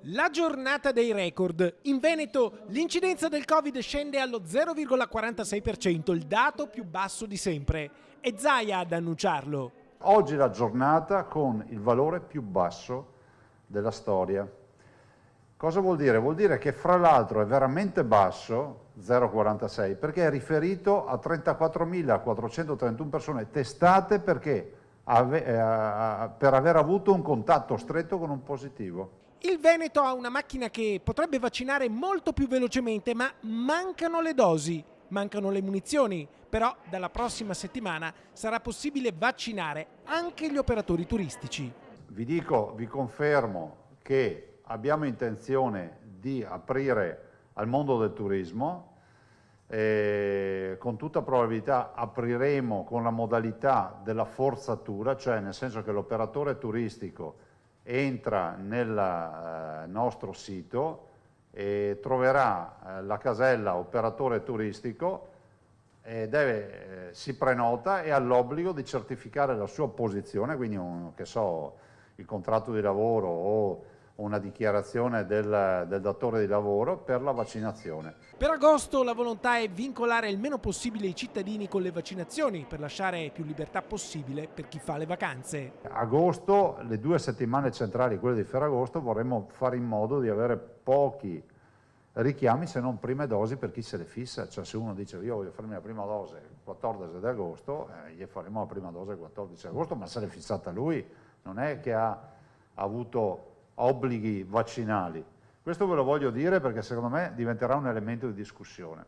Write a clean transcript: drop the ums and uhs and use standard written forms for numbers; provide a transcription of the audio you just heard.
La giornata dei record. In Veneto l'incidenza del Covid scende allo 0,46%, il dato più basso di sempre. È Zaia ad annunciarlo. Oggi è la giornata con il valore più basso della storia. Cosa vuol dire? Vuol dire che fra l'altro è veramente basso, 0,46, perché è riferito a 34.431 persone testate per aver avuto un contatto stretto con un positivo. Il Veneto ha una macchina che potrebbe vaccinare molto più velocemente, ma mancano le dosi, mancano le munizioni. Però dalla prossima settimana sarà possibile vaccinare anche gli operatori turistici. Vi confermo che abbiamo intenzione di aprire al mondo del turismo. Con tutta probabilità apriremo con la modalità della forzatura, cioè nel senso che l'operatore turistico entra nel nostro sito e troverà la casella operatore turistico, si prenota e ha l'obbligo di certificare la sua posizione, quindi il contratto di lavoro o una dichiarazione del datore di lavoro per la vaccinazione. Per agosto la volontà è vincolare il meno possibile i cittadini con le vaccinazioni per lasciare più libertà possibile per chi fa le vacanze. Agosto, le 2 settimane centrali, quelle di Ferragosto, vorremmo fare in modo di avere pochi richiami se non prime dosi per chi se le fissa, cioè se uno dice io voglio farmi la prima dose il 14 di agosto, gli faremo la prima dose il 14 agosto, ma se l'è fissata lui, non è che ha avuto obblighi vaccinali. Questo ve lo voglio dire perché secondo me diventerà un elemento di discussione.